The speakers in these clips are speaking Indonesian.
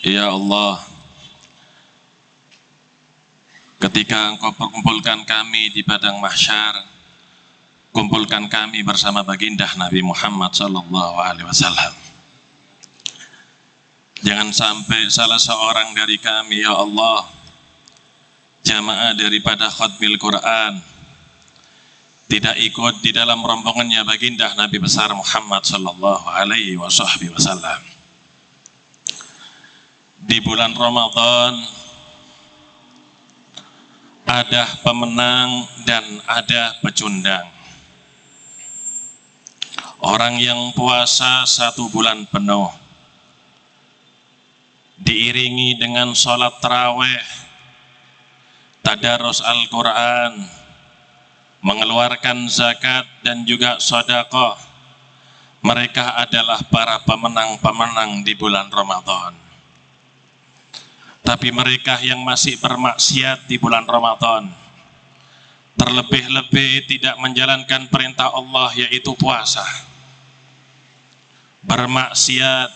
Ya Allah, ketika Engkau perkumpulkan kami di padang mahsyar, kumpulkan kami bersama baginda Nabi Muhammad SAW. Jangan sampai salah seorang dari kami, ya Allah, jamaah daripada khatmil Quran, tidak ikut di dalam rombongannya baginda Nabi besar Muhammad SAW. Di bulan Ramadan ada pemenang dan ada pecundang. Orang yang puasa 1 bulan penuh diiringi dengan sholat tarawih, tadarus Al-Quran, mengeluarkan zakat dan juga sedekah, mereka adalah para pemenang-pemenang di bulan Ramadan. Tapi mereka yang masih bermaksiat di bulan Ramadan, terlebih-lebih tidak menjalankan perintah Allah yaitu puasa, bermaksiat,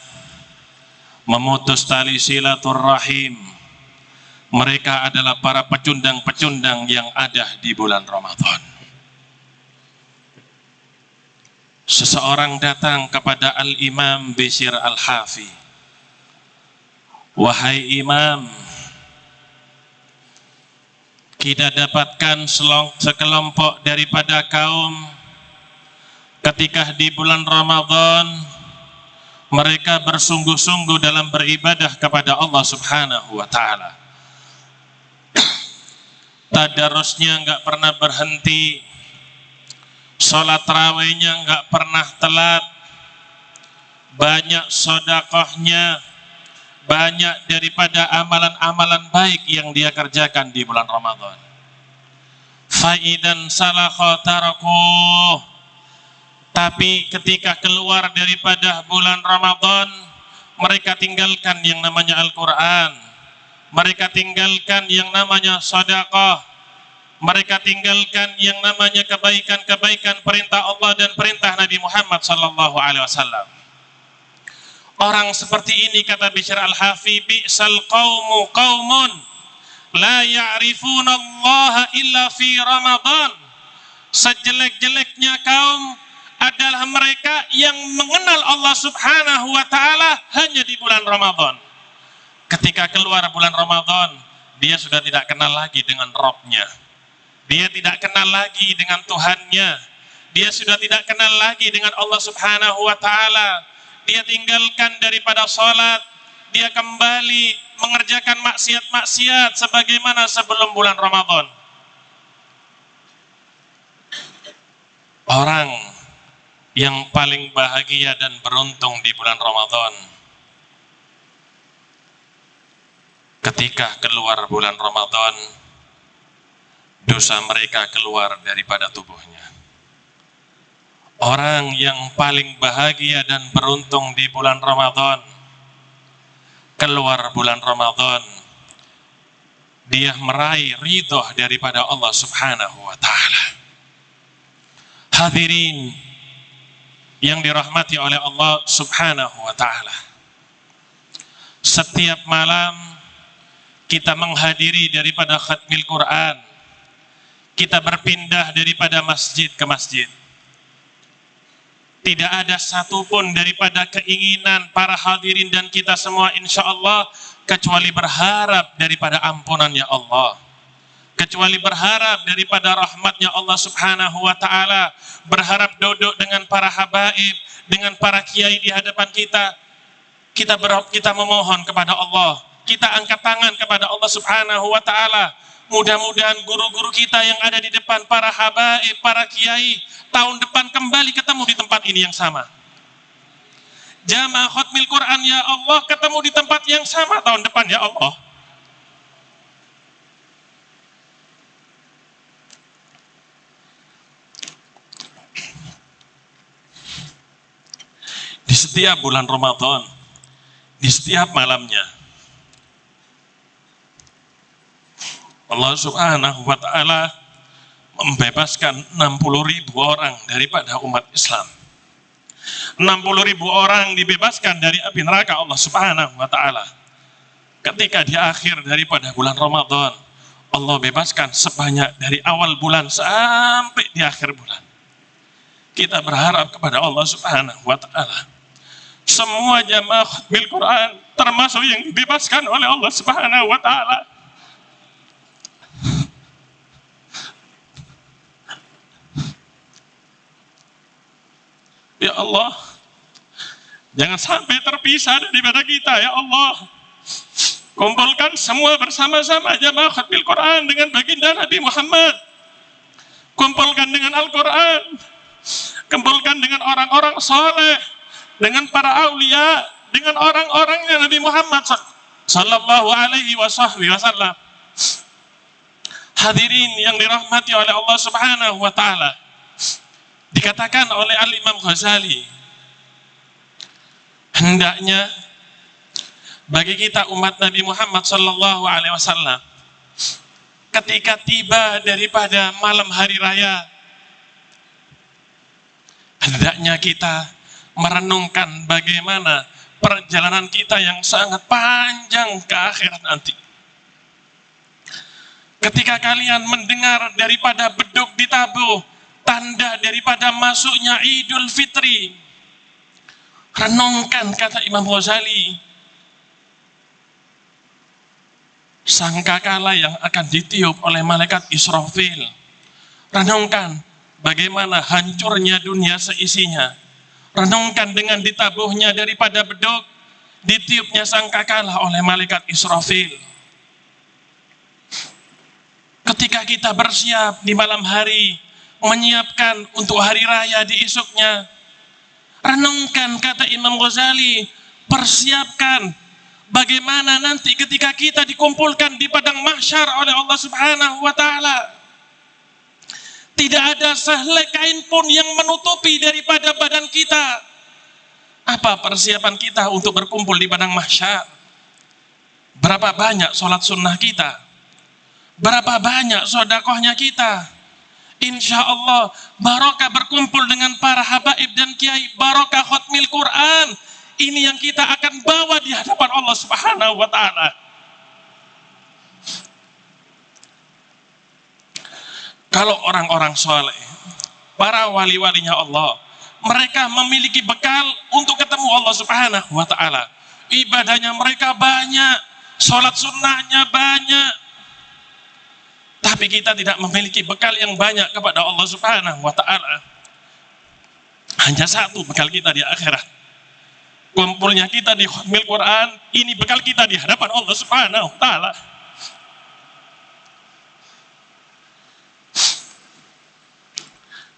memutus tali silaturrahim, mereka adalah para pecundang-pecundang yang ada di bulan Ramadan. Seseorang datang kepada Al-Imam Bishr Al-Hafi, wahai imam, kita dapatkan sekelompok daripada kaum ketika di bulan Ramadan mereka bersungguh-sungguh dalam beribadah kepada Allah Subhanahu wa Ta'ala. Tadarusnya enggak pernah berhenti, sholat tarawihnya enggak pernah telat, banyak sedekahnya, banyak daripada amalan-amalan baik yang dia kerjakan di bulan Ramadan. Faidan salakha tarakuh, tapi ketika keluar daripada bulan Ramadan, mereka tinggalkan yang namanya Al-Quran, mereka tinggalkan yang namanya sedekah, mereka tinggalkan yang namanya kebaikan-kebaikan perintah Allah dan perintah Nabi Muhammad SAW. Orang seperti ini, kata Bishr Al-Hafi, bi'sal qawmu qawmun la ya'rifuna Allah illa fi Ramadan. Sejelek-jeleknya kaum adalah mereka yang mengenal Allah Subhanahu wa Ta'ala hanya di bulan Ramadan. Ketika keluar bulan Ramadan, dia sudah tidak kenal lagi dengan Rabb-nya, dia tidak kenal lagi dengan Tuhannya, dia sudah tidak kenal lagi dengan Allah Subhanahu wa Ta'ala. Dia tinggalkan daripada sholat, dia kembali mengerjakan maksiat-maksiat sebagaimana sebelum bulan Ramadan. Orang yang paling bahagia dan beruntung di bulan Ramadan, ketika keluar bulan Ramadan, dosa mereka keluar daripada tubuhnya. Orang yang paling bahagia dan beruntung di bulan Ramadan, keluar bulan Ramadan, dia meraih ridho daripada Allah Subhanahu wa Ta'ala. Hadirin yang dirahmati oleh Allah Subhanahu wa Ta'ala, setiap malam kita menghadiri daripada khatmil Quran, kita berpindah daripada masjid ke masjid. Tidak ada satupun daripada keinginan para hadirin dan kita semua insya Allah kecuali berharap daripada ampunannya Allah, kecuali berharap daripada rahmatnya Allah Subhanahu wa Ta'ala, berharap duduk dengan para habaib, dengan para kiai di hadapan kita. Kita memohon kepada Allah, kita angkat tangan kepada Allah Subhanahu wa Ta'ala. Mudah-mudahan guru-guru kita yang ada di depan, para habaib, para kiai, tahun depan kembali ketemu di tempat ini yang sama. Jamaah khatmil Quran, ya Allah, ketemu di tempat yang sama tahun depan, ya Allah. Di setiap bulan Ramadan, di setiap malamnya, Allah Subhanahu wa Ta'ala membebaskan 60.000 orang daripada umat Islam. 60.000 orang dibebaskan dari api neraka Allah Subhanahu wa Ta'ala. ketika di akhir daripada bulan Ramadan, Allah bebaskan sebanyak dari awal bulan sampai di akhir bulan. Kita berharap kepada Allah Subhanahu wa Ta'ala, semua jamaah khatmil Quran termasuk yang dibebaskan oleh Allah Subhanahu wa Ta'ala. Ya Allah, jangan sampai terpisah daripada kita, ya Allah. Kumpulkan semua bersama-sama jamaah khatmil Quran dengan baginda Nabi Muhammad. Kumpulkan dengan Al-Quran. Kumpulkan dengan orang-orang soleh, dengan para aulia, dengan orang-orangnya Nabi Muhammad sallallahu alaihi wasallam. Hadirin yang dirahmati oleh Allah Subhanahu wa Ta'ala, dikatakan oleh Al-Imam Ghazali, hendaknya bagi kita umat Nabi Muhammad sallallahu alaihi wasallam, ketika tiba daripada malam hari raya, hendaknya kita merenungkan bagaimana perjalanan kita yang sangat panjang ke akhirat nanti. Ketika kalian mendengar daripada beduk ditabuh, tanda daripada masuknya Idul Fitri, renungkan, kata Imam Ghazali, sangkakala yang akan ditiup oleh malaikat Israfil. Renungkan bagaimana hancurnya dunia seisinya. Renungkan dengan ditabuhnya daripada beduk, ditiupnya sangkakala oleh malaikat Israfil. Ketika kita bersiap di malam hari, menyiapkan untuk hari raya di esoknya, renungkan, kata Imam Ghazali, persiapkan bagaimana nanti ketika kita dikumpulkan di padang mahsyar oleh Allah Subhanahu wa Ta'ala. Tidak ada sehelai kain pun yang menutupi daripada badan kita. Apa persiapan kita untuk berkumpul di padang mahsyar? Berapa banyak sholat sunnah kita? Berapa banyak sedekahnya kita? Insya Allah barokah berkumpul dengan para habaib dan kiai, barokah khatmil Quran. Ini yang kita akan bawa di hadapan Allah Subhanahu wa Ta'ala. Kalau orang-orang soleh, para wali-walinya Allah, mereka memiliki bekal untuk ketemu Allah Subhanahu wa Ta'ala. Ibadahnya mereka banyak, sholat sunnahnya banyak. Tapi kita tidak memiliki bekal yang banyak kepada Allah Subhanahu wa Ta'ala. Hanya satu bekal kita di akhirat. Kumpulnya kita di khatmil Quran, ini bekal kita di hadapan Allah Subhanahu wa Ta'ala.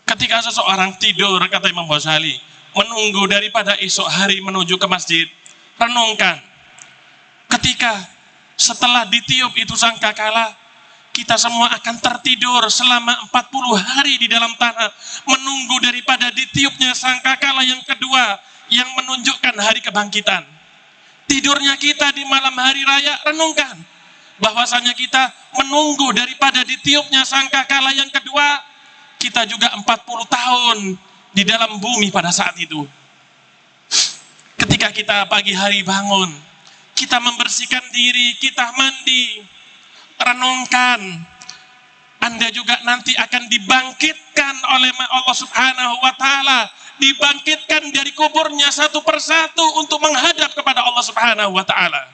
Ketika seseorang tidur, kata Imam Ghazali, menunggu daripada esok hari menuju ke masjid, renungkan. Ketika setelah ditiup itu sangkakala, kita semua akan tertidur selama 40 hari di dalam tanah, menunggu daripada ditiupnya sangkakala yang kedua, yang menunjukkan hari kebangkitan. Tidurnya kita di malam hari raya, renungkan bahwasanya kita menunggu daripada ditiupnya sangkakala yang kedua. Kita juga 40 tahun di dalam bumi pada saat itu. Ketika kita pagi hari bangun, kita membersihkan diri, kita mandi, renungkan, Anda juga nanti akan dibangkitkan oleh Allah Subhanahu wa Ta'ala, dibangkitkan dari kuburnya satu persatu untuk menghadap kepada Allah Subhanahu wa Ta'ala.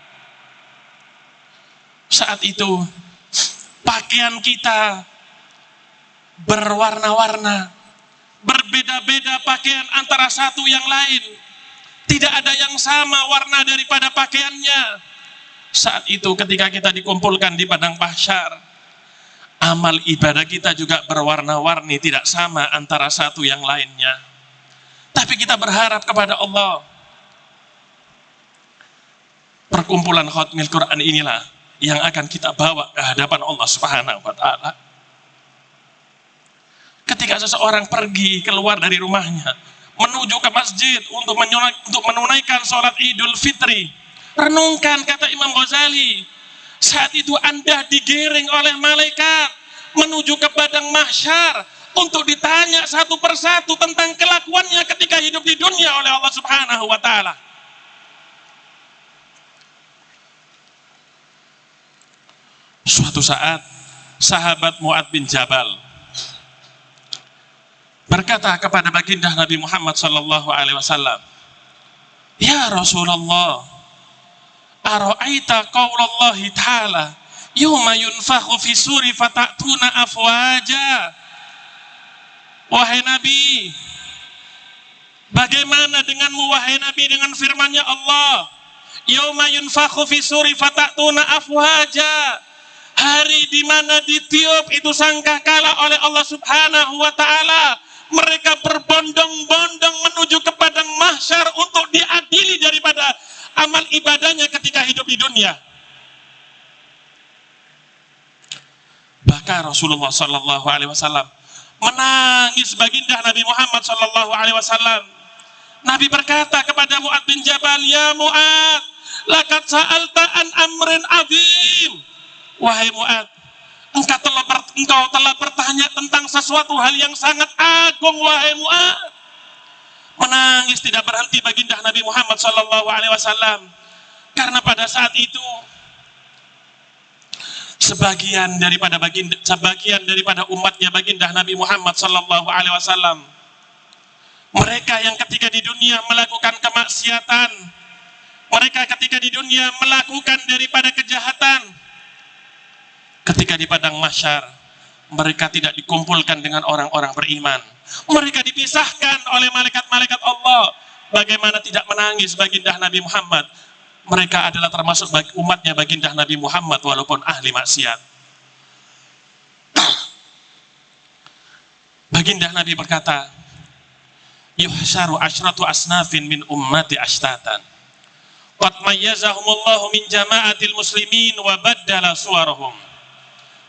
Saat itu pakaian kita berwarna-warna, berbeda-beda pakaian antara satu yang lain. Tidak ada yang sama warna daripada pakaiannya. Saat itu ketika kita dikumpulkan di padang mahsyar, amal ibadah kita juga berwarna-warni, tidak sama antara satu yang lainnya. Tapi kita berharap kepada Allah. Perkumpulan khatmil Quran inilah yang akan kita bawa ke hadapan Allah Subhanahu wa Ta'ala. Ketika seseorang pergi keluar dari rumahnya menuju ke masjid untuk menunaikan sholat Idul Fitri, renungkan, kata Imam Ghazali, saat itu Anda digiring oleh malaikat menuju ke padang mahsyar untuk ditanya satu persatu tentang kelakuannya ketika hidup di dunia oleh Allah Subhanahu wa Ta'ala. Suatu saat sahabat Mu'adz bin Jabal berkata kepada baginda Nabi Muhammad sallallahu alaihi wasallam, "Ya Rasulullah, ara'aita qaulallahi ta'ala yawma yunfakhu fi suri fatatuna afwaja." Wahai Nabi, bagaimana denganmu wahai Nabi dengan firman-Nya Allah, "Yauma yunfakhu fi suri fatatuna afwaja." Hari di mana ditiup itu sangkakala oleh Allah Subhanahu wa taala, mereka berbondong-bondong menuju ke padang mahsyar untuk diadili daripada amal ibadahnya ketika hidup di dunia. Bahkan Rasulullah sallallahu alaihi wasallam menangis baginda Nabi Muhammad sallallahu alaihi wasallam. Nabi berkata kepada Mu'adz bin Jabal, "Ya Mu'adz, laqad sa'alta an amrin azim." Wahai Mu'adz, engkau telah bertanya tentang sesuatu hal yang sangat agung, wahai Mu'adz. Menangis tidak berhenti baginda Nabi Muhammad sallallahu alaihi wasallam, karena pada saat itu sebagian daripada umatnya baginda Nabi Muhammad sallallahu alaihi wasallam, mereka yang ketika di dunia melakukan kemaksiatan, mereka ketika di dunia melakukan daripada kejahatan, ketika di padang mahsyar mereka tidak dikumpulkan dengan orang-orang beriman, mereka dipisahkan oleh malaikat-malaikat Allah. Bagaimana tidak menangis baginda Nabi Muhammad? Mereka adalah termasuk umatnya baginda Nabi Muhammad walaupun ahli maksiat. Baginda Nabi berkata, "Yuhsyaru asyratu asnafin min ummati ashtatan qad mayyazahumullahu min jama'atil muslimin wa baddala suwarahum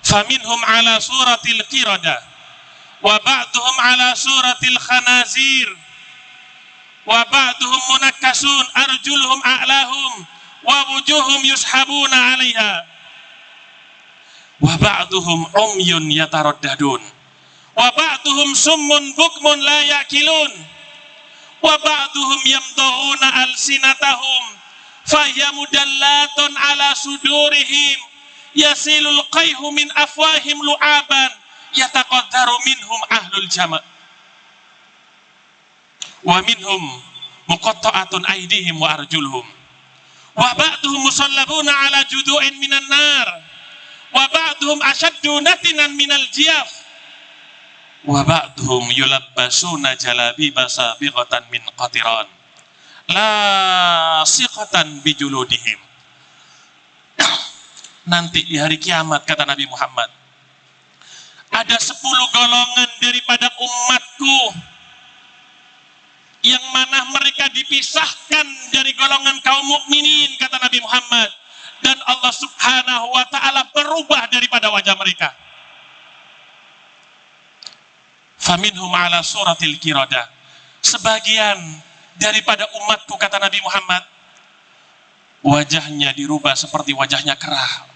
faminhum ala suratil qirada wa ba'duhum ala suratil khanazir wa ba'duhum munakkasun arjuluhum a'lahum wa wujuhum yushabuna 'alaiha wa ba'duhum umyun yataraddadun wa ba'duhum summun bukmun la ya'kilun wa ba'duhum yamdahuna alsinatahum fahiya mudallatun ala sudurihim yasilul qayhu min afwahim lu'aban yataqaddaru minhum ahlul jama' wa minhum muqatta'atun aydihim wa arjuluhum wa ba'duhum musallabuna ala judu'in minan nar wa ba'duhum ashaddu natinan minal jiyaf wa ba'duhum yulabbasuna jalabiba sabiqatan min qatiran la siqatan bijuludihim." Nanti di hari kiamat, kata Nabi Muhammad, ada 10 golongan daripada umatku yang mana mereka dipisahkan dari golongan kaum mukminin, kata Nabi Muhammad, dan Allah Subhanahu wa taala berubah daripada wajah mereka. Faminhum ala suratil qirada. Sebagian daripada umatku, kata Nabi Muhammad, wajahnya dirubah seperti wajahnya kera.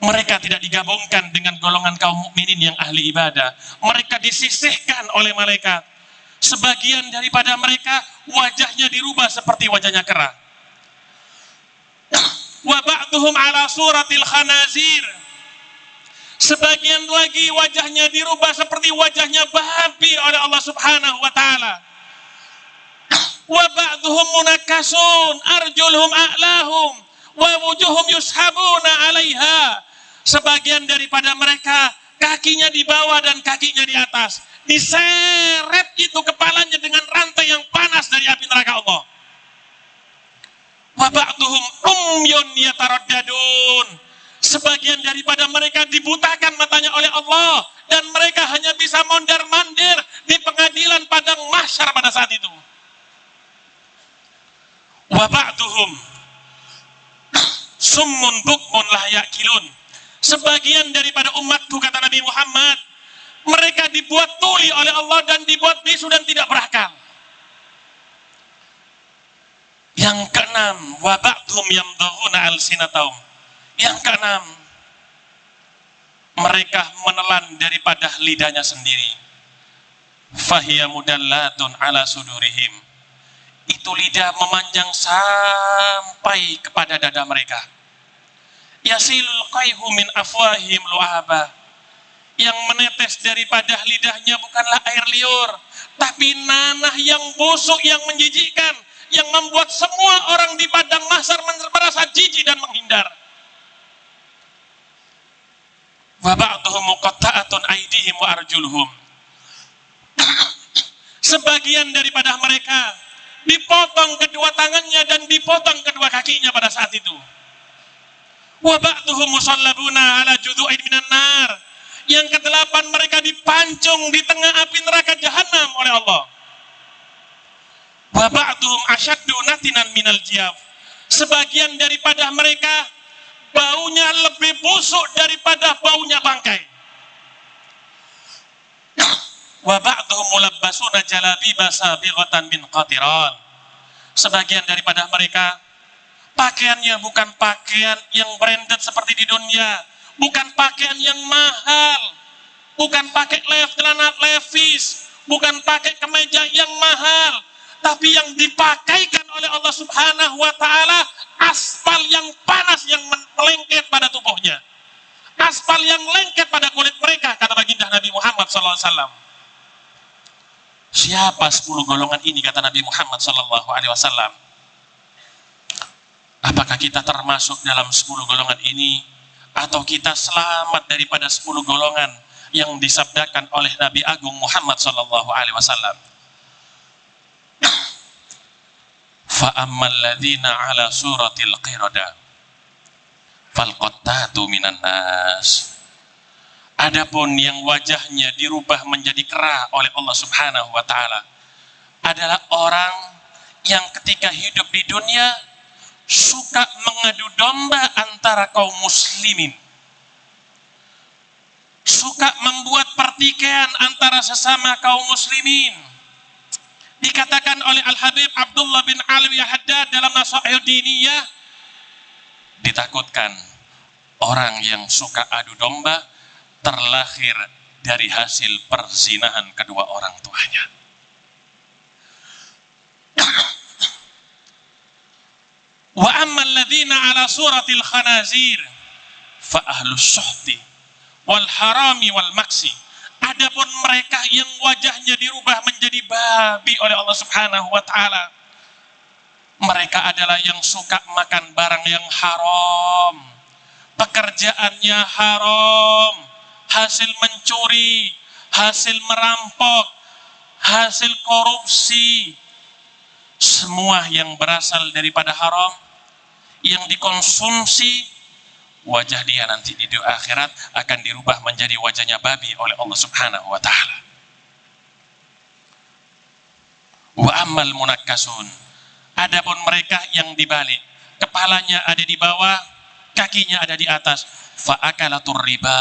Mereka tidak digabungkan dengan golongan kaum mukminin yang ahli ibadah. Mereka disisihkan oleh malaikat. Sebagian daripada mereka wajahnya dirubah seperti wajahnya kera. Wa ba'duhum ala suratil khanazir. Sebagian lagi wajahnya dirubah seperti wajahnya babi oleh Allah Subhanahu wa taala. Wa ba'duhum munakkasun arjuluhum a'lahum wa wujuhum yushabuna 'alaiha. Sebagian daripada mereka kakinya di bawah dan kakinya di atas, diseret itu kepalanya dengan rantai yang panas dari api neraka Allah. Wa ba'duhum umyun yataraddadun. Sebagian daripada mereka dibutakan matanya oleh Allah dan mereka hanya bisa mondar-mandir di pengadilan padang mahsyar pada saat itu. Wa ba'duhum summun bukmun la ya'kilun. Sebagian daripada umatku, kata Nabi Muhammad, mereka dibuat tuli oleh Allah dan dibuat bisu dan tidak berakal. Yang keenam, wa ba'dhum yamdahuna alsinatahum. Yang keenam, mereka menelan daripada lidahnya sendiri. Fahiya mudallatun ala sudurihim. Itu lidah memanjang sampai kepada dada mereka. Yasilul qayhu min afwahim lu'aba. Yang menetes daripada lidahnya bukanlah air liur, tapi nanah yang busuk, yang menjijikkan, yang membuat semua orang di padang mahsyar merasa jijik dan menghindar. Wa ba'duhum muqatta'atun aydihim wa arjuluhum. Sebagian daripada mereka dipotong kedua tangannya dan dipotong kedua kakinya pada saat itu. Wa ba'duhum musallabuna ala judhu'in minan nar. Yang kedelapan, mereka dipancung di tengah api neraka jahanam oleh Allah. Wa ba'duhum asyaddu natinan minal jiyaf. Sebagian daripada mereka baunya lebih busuk daripada baunya bangkai. Wa ba'duhum mulabbasuna jalabiba sabighatan min qatiran. Sebagian daripada mereka pakaiannya bukan pakaian yang branded seperti di dunia, bukan pakaian yang mahal, bukan pakai celana levis, bukan pakai kemeja yang mahal, tapi yang dipakaikan oleh Allah Subhanahu wa ta'ala aspal yang panas yang melengket pada tubuhnya, aspal yang lengket pada kulit mereka, kata baginda Nabi Muhammad SAW. Siapa 10 golongan ini, kata Nabi Muhammad SAW? Apakah kita termasuk dalam 10 golongan ini, atau kita selamat daripada 10 golongan yang disabdakan oleh Nabi Agung Muhammad SAW? Fa'ammal ladzina ala suratil qirada falqattatu minan nas. Adapun yang wajahnya dirubah menjadi kera oleh Allah Subhanahu wa ta'ala adalah orang yang ketika hidup di dunia suka mengadu domba antara kaum muslimin, suka membuat pertikaian antara sesama kaum muslimin. Dikatakan oleh Al-Habib Abdullah bin Alwi Haddad dalam Nasaihud Diniyah, ditakutkan orang yang suka adu domba terlahir dari hasil perzinahan kedua orang tuanya. Wa ammal ladzina ala suratil khanazir fa ahlus suhti wal harami wal maksi. Adapun mereka yang wajahnya dirubah menjadi babi oleh Allah Subhanahu wa ta'ala, mereka adalah yang suka makan barang yang haram, pekerjaannya haram, hasil mencuri, hasil merampok, hasil korupsi, semua yang berasal daripada haram yang dikonsumsi, wajah dia nanti di akhirat akan dirubah menjadi wajahnya babi oleh Allah Subhanahu wa ta'ala. Wa ammal munakkasun, adapun mereka yang dibalik, kepalanya ada di bawah, kakinya ada di atas, fa akalatur riba.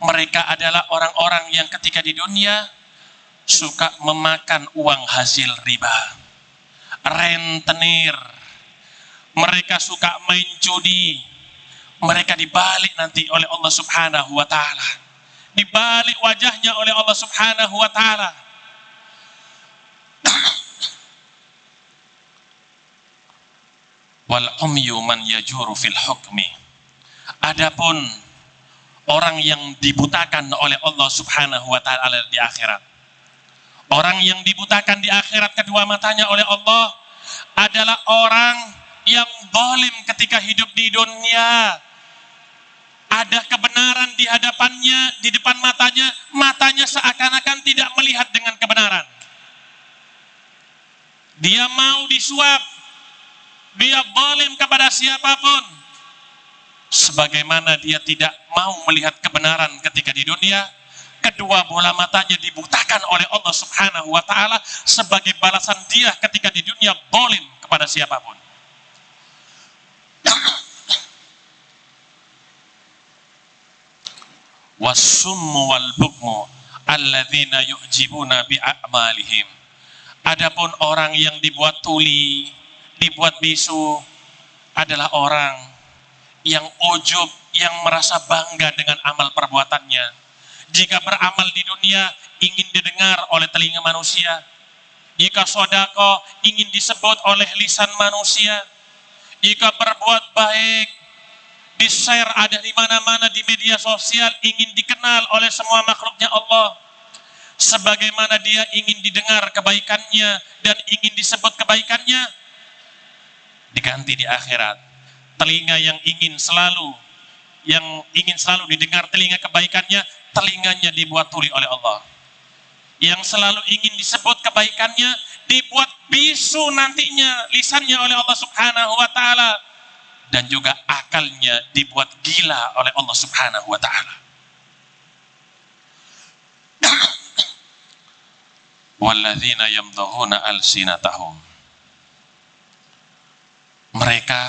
Mereka adalah orang-orang yang ketika di dunia suka memakan uang hasil riba, rentenir, mereka suka main judi. Mereka dibalik nanti oleh Allah Subhanahu wa ta'ala, dibalik wajahnya oleh Allah Subhanahu wa ta'ala. Wal umyu man yajuru fil hukmi. Adapun orang yang dibutakan oleh Allah Subhanahu wa ta'ala di akhirat, orang yang dibutakan di akhirat kedua matanya oleh Allah adalah orang yang zalim ketika hidup di dunia. Ada kebenaran di hadapannya, di depan matanya, matanya seakan-akan tidak melihat dengan kebenaran. Dia mau disuap, dia zalim kepada siapapun, sebagaimana dia tidak mau melihat kebenaran ketika di dunia. Kedua bola matanya dibutakan oleh Allah Subhanahu wa ta'ala sebagai balasan dia ketika di dunia zalim kepada siapapun. Wassummu wal bukmu alladzina yu'jibuna bi'a'malihim. Adapun orang yang dibuat tuli, dibuat bisu, adalah orang yang ujub, yang merasa bangga dengan amal perbuatannya. Jika beramal di dunia ingin didengar oleh telinga manusia, jika sodako ingin disebut oleh lisan manusia, jika berbuat baik di-share, ada di mana-mana di media sosial, ingin dikenal oleh semua makhluknya Allah. Sebagaimana dia ingin didengar kebaikannya dan ingin disebut kebaikannya, diganti di akhirat. Telinga yang ingin selalu didengar telinga kebaikannya, telinganya dibuat tuli oleh Allah. Yang selalu ingin disebut kebaikannya, dibuat bisu nantinya lisannya oleh Allah Subhanahu wa ta'ala. Dan juga akalnya dibuat gila oleh Allah Subhanahu wa ta'ala. Walladzina yamdhuna alsinatahum. Mereka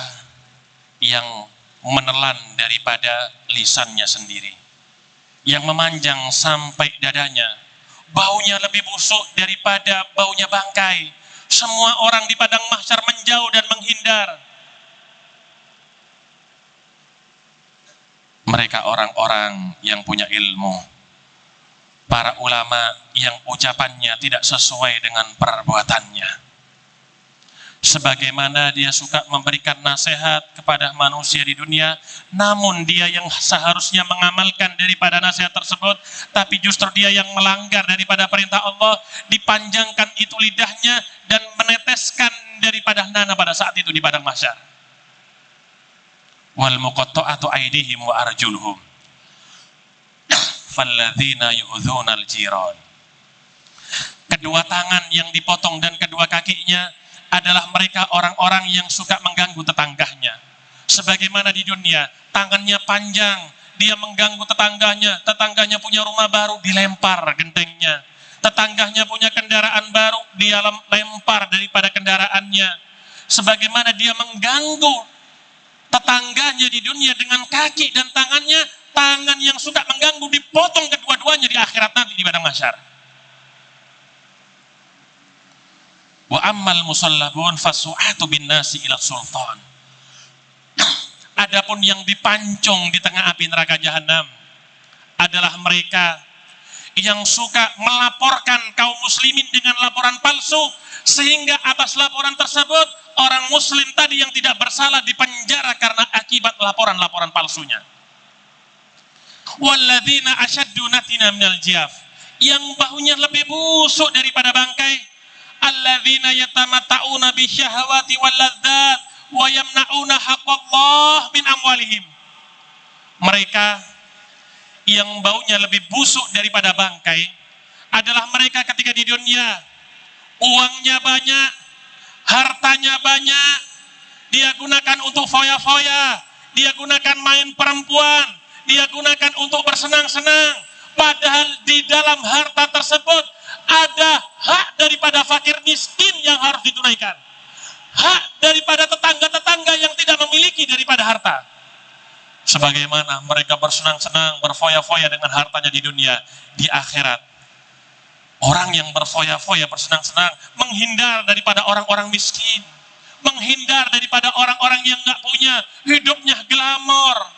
yang menelan daripada lisannya sendiri, yang memanjang sampai dadanya, baunya lebih busuk daripada baunya bangkai. Semua orang di padang mahsyar menjauh dan menghindar. Mereka orang-orang yang punya ilmu, para ulama yang ucapannya tidak sesuai dengan perbuatannya. Sebagaimana dia suka memberikan nasihat kepada manusia di dunia, namun dia yang seharusnya mengamalkan daripada nasihat tersebut, tapi justru dia yang melanggar daripada perintah Allah, dipanjangkan itu lidahnya dan meneteskan daripada nana pada saat itu di padang mahsyar. Wal muqatta'atu aydihim wa arjuluhum falladzina yu'dzunal jiran. Kedua tangan yang dipotong dan kedua kakinya adalah mereka orang-orang yang suka mengganggu tetangganya. Sebagaimana di dunia, tangannya panjang, dia mengganggu tetangganya punya rumah baru, dilempar gentengnya. Tetangganya punya kendaraan baru, dia lempar daripada kendaraannya. Sebagaimana dia mengganggu tetangganya di dunia dengan kaki dan tangannya, tangan yang suka mengganggu dipotong kedua-duanya di akhirat nanti di padang mahsyar. Wa ammal musallabun fasu'atu bin nasi ila sultan. Adapun yang dipancung di tengah api neraka jahanam adalah mereka yang suka melaporkan kaum muslimin dengan laporan palsu, sehingga atas laporan tersebut orang muslim tadi yang tidak bersalah dipenjara karena akibat laporan-laporan palsunya. Walladzina ashaddu natina minal jiyaf, yang bahunya lebih busuk daripada bangkai. Alladzina yatamatta'una bisyahawati walladzat wa yamna'una haqqallah min amwalihim. Mereka yang baunya lebih busuk daripada bangkai adalah mereka ketika di dunia uangnya banyak, hartanya banyak, dia gunakan untuk foya-foya, dia gunakan main perempuan, dia gunakan untuk bersenang-senang, padahal di dalam harta tersebut ada hak daripada fakir miskin yang harus ditunaikan, hak daripada tetangga-tetangga yang tidak memiliki daripada harta. Sebagaimana mereka bersenang-senang, berfoya-foya dengan hartanya di dunia, di akhirat orang yang berfoya-foya, bersenang-senang, menghindar daripada orang-orang miskin, menghindar daripada orang-orang yang nggak punya, hidupnya glamor.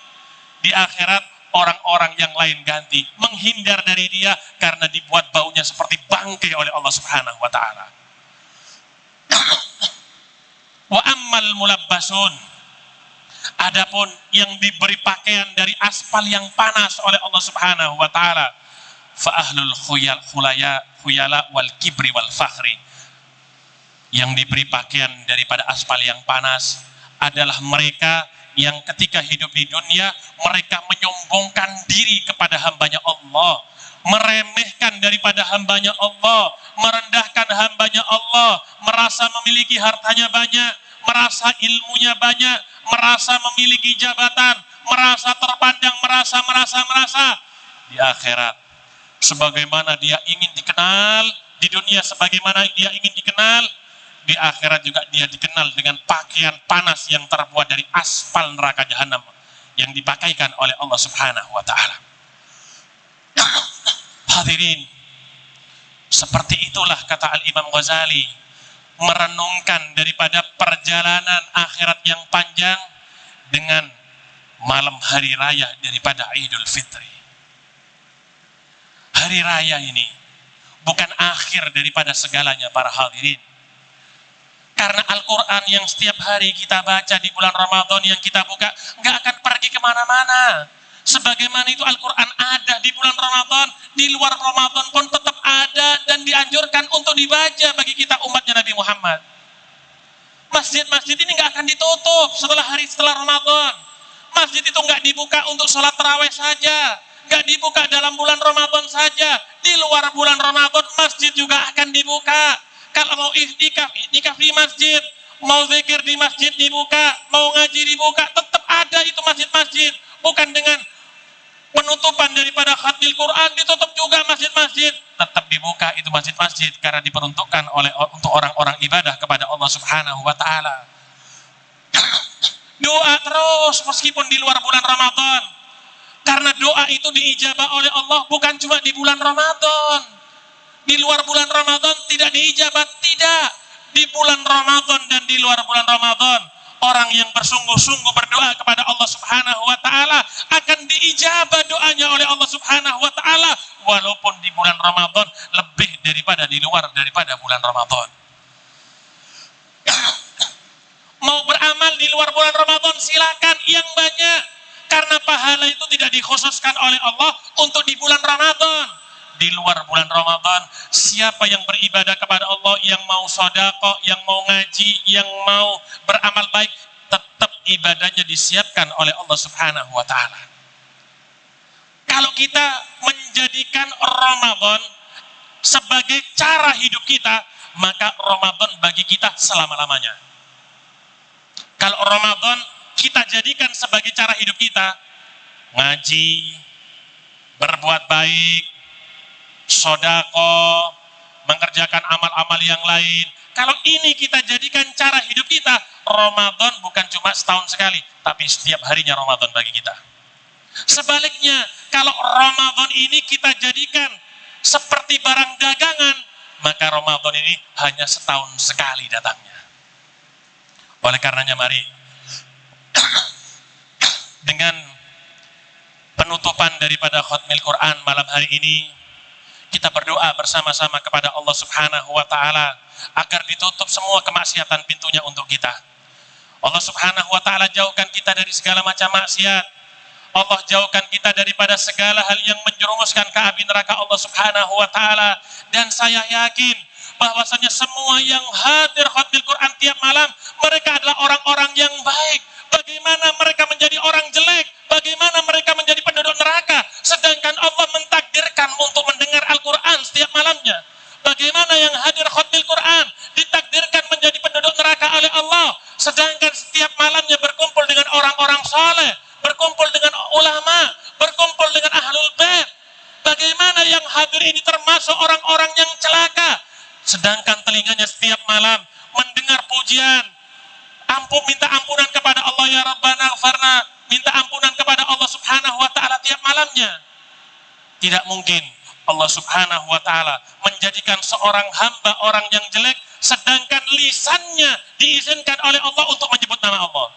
Di akhirat orang-orang yang lain ganti, menghindar dari dia karena dibuat baunya seperti bangkai oleh Allah Subhanahu wa ta'ala. Wa ammal mulabbasun, adapun yang diberi pakaian dari aspal yang panas oleh Allah Subhanahu wa ta'ala, fa ahlul khuyala wal kibri wal fakhri, yang diberi pakaian daripada aspal yang panas adalah mereka yang ketika hidup di dunia mereka menyombongkan diri kepada hambanya Allah, meremehkan daripada hambanya Allah, merendahkan hambanya Allah, merasa memiliki hartanya banyak, merasa ilmunya banyak, merasa memiliki jabatan, merasa terpandang, merasa di akhirat sebagaimana dia ingin dikenal di dunia, sebagaimana dia ingin dikenal di akhirat juga dia dikenal dengan pakaian panas yang terbuat dari aspal neraka jahanam yang dipakaikan oleh Allah Subhanahu wa ta'ala. Hadirin, seperti itulah kata Al-Imam Ghazali merenungkan daripada perjalanan akhirat yang panjang dengan malam hari raya daripada Idul Fitri. Hari raya ini bukan akhir daripada segalanya para hadirin. Karena Al-Quran yang setiap hari kita baca di bulan Ramadan yang kita buka, nggak akan pernah pergi kemana-mana. Sebagaimana itu Al-Quran ada di bulan Ramadan, di luar Ramadan pun tetap ada dan dianjurkan untuk dibaca bagi kita umatnya Nabi Muhammad. Masjid-masjid ini nggak akan ditutup setelah Ramadan. Masjid itu nggak dibuka untuk sholat tarawih saja, nggak dibuka dalam bulan Ramadan saja. Di luar bulan Ramadan masjid juga akan dibuka. Kalau mau iktikaf di masjid, mau zikir di masjid dibuka, mau ngaji dibuka, tetap ada itu masjid-masjid. Bukan dengan penutupan daripada khatmil Quran ditutup juga masjid-masjid, tetap dibuka itu masjid-masjid karena diperuntukkan untuk orang-orang ibadah kepada Allah Subhanahu wa taala. Doa terus meskipun di luar bulan Ramadan. Karena doa itu diijabah oleh Allah bukan cuma di bulan Ramadan. Di luar bulan Ramadan tidak diijabah, tidak. Di bulan Ramadan dan di luar bulan Ramadan, orang yang bersungguh-sungguh berdoa kepada Allah Subhanahu wa taala akan diijabah doanya oleh Allah Subhanahu wa taala walaupun di bulan Ramadan lebih daripada di luar daripada bulan Ramadan. Mau beramal di luar bulan Ramadan silakan yang banyak, karena pahala itu tidak dikhususkan oleh Allah untuk di bulan Ramadan. Di luar bulan Ramadan, siapa yang beribadah kepada Allah, yang mau sedekah, yang mau ngaji, yang mau beramal baik, tetap ibadahnya disiapkan oleh Allah Subhanahu wa taala. Kalau kita menjadikan Ramadan sebagai cara hidup kita, maka Ramadan bagi kita selama-lamanya. Kalau Ramadan kita jadikan sebagai cara hidup kita, ngaji, berbuat baik, sedekah, mengerjakan amal-amal yang lain. Kalau ini kita jadikan cara hidup kita, Ramadan bukan cuma setahun sekali, tapi setiap harinya Ramadan bagi kita. Sebaliknya, kalau Ramadan ini kita jadikan seperti barang dagangan, maka Ramadan ini hanya setahun sekali datangnya. Oleh karenanya mari dengan penutupan daripada khatmil Quran malam hari ini, kita berdoa bersama-sama kepada Allah Subhanahu wa taala agar ditutup semua kemaksiatan pintunya untuk kita. Allah Subhanahu wa taala jauhkan kita dari segala macam maksiat. Allah jauhkan kita daripada segala hal yang menjerumuskan ke api neraka Allah Subhanahu wa taala. Dan saya yakin bahwasanya semua yang hadir khatmil Quran tiap malam, mereka adalah orang-orang yang baik. Bagaimana mereka menjadi orang jelek? Bagaimana mereka menjadi penduduk neraka? Sedangkan Allah mentakdirkan untuk mendengar Al-Quran setiap malamnya. Bagaimana yang hadir khatmil Quran ditakdirkan menjadi penduduk neraka oleh Allah, sedangkan setiap malamnya berkumpul dengan orang-orang saleh, berkumpul dengan ulama, berkumpul dengan ahlul bait. Bagaimana yang hadir ini termasuk orang-orang yang celaka, sedangkan telinganya setiap malam mendengar pujian, minta ampunan kepada Allah, ya Rabbana gfarna, minta ampunan kepada Allah Subhanahu wa taala tiap malamnya. Tidak mungkin Allah Subhanahu wa taala menjadikan seorang hamba orang yang jelek sedangkan lisannya diizinkan oleh Allah untuk menyebut nama Allah.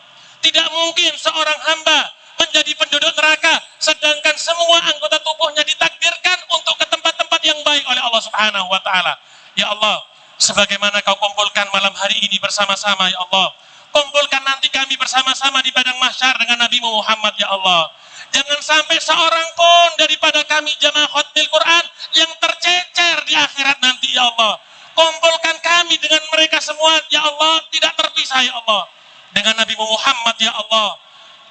Tidak mungkin seorang hamba menjadi penduduk neraka sedangkan semua anggota tubuhnya ditakdirkan untuk ke tempat-tempat yang baik oleh Allah Subhanahu wa taala. Ya Allah, sebagaimana Kau kumpulkan malam hari ini bersama-sama, ya Allah, kumpulkan nanti kami bersama-sama di padang mahsyar dengan Nabi Muhammad, ya Allah. Jangan sampai seorang pun daripada kami jamaah khatmil Quran yang tercecer di akhirat nanti, ya Allah. Kumpulkan kami dengan mereka semua, ya Allah, tidak terpisah, ya Allah, dengan Nabi Muhammad, ya Allah.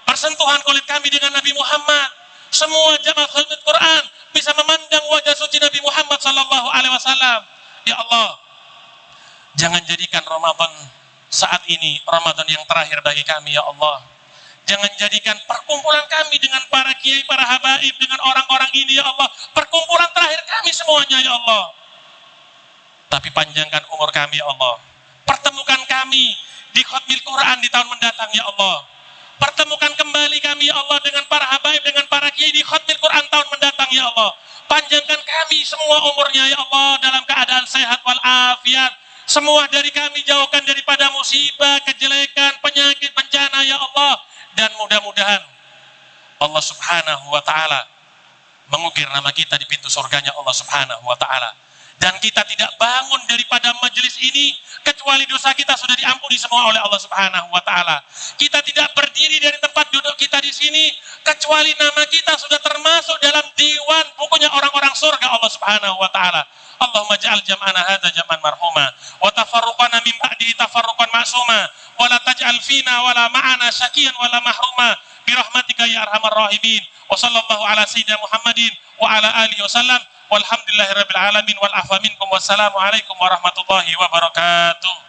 Persentuhan kulit kami dengan Nabi Muhammad, semua jamaah khatmil Quran bisa memandang wajah suci Nabi Muhammad sallallahu alaihi wasallam. Ya Allah, jangan jadikan Ramadan saat ini Ramadan yang terakhir bagi kami, ya Allah. Jangan jadikan perkumpulan kami dengan para kiai, para habaib, dengan orang-orang ini, ya Allah, perkumpulan terakhir kami semuanya, ya Allah. Tapi panjangkan umur kami, ya Allah. Pertemukan kami di khatmil Quran di tahun mendatang, ya Allah. Pertemukan kembali kami, ya Allah, dengan para habaib, dengan para kiai di khatmil Quran tahun mendatang, ya Allah. Panjangkan kami semua umurnya, ya Allah, dalam keadaan sehat walafiat. Semua dari kami jauhkan daripada musibah, kejelekan, penyakit, bencana, ya Allah. Dan mudah-mudahan Allah Subhanahu wa ta'ala mengukir nama kita di pintu surganya Allah Subhanahu wa ta'ala. Dan kita tidak bangun daripada majelis ini kecuali dosa kita sudah diampuni semua oleh Allah Subhanahu wa taala. Kita tidak berdiri dari tempat duduk kita di sini kecuali nama kita sudah termasuk dalam diwan bukunya orang-orang surga Allah Subhanahu wa taala. Allahumma ja'al jam'ana hadza jam'an marhuma wa tafarruqana min ba'dihi tafarruqan ma'suma wa la taj'al fina wa la ma'ana syaqiyan wa la mahruma bi rahmatika ya arhamar rahimin. Wa sallallahu ala sayyidina Muhammadin wa ala alihi wasallam. Walhamdulillahirabbil alamin wal afwa minkum. Wassalamu alaikum warahmatullahi wabarakatuh.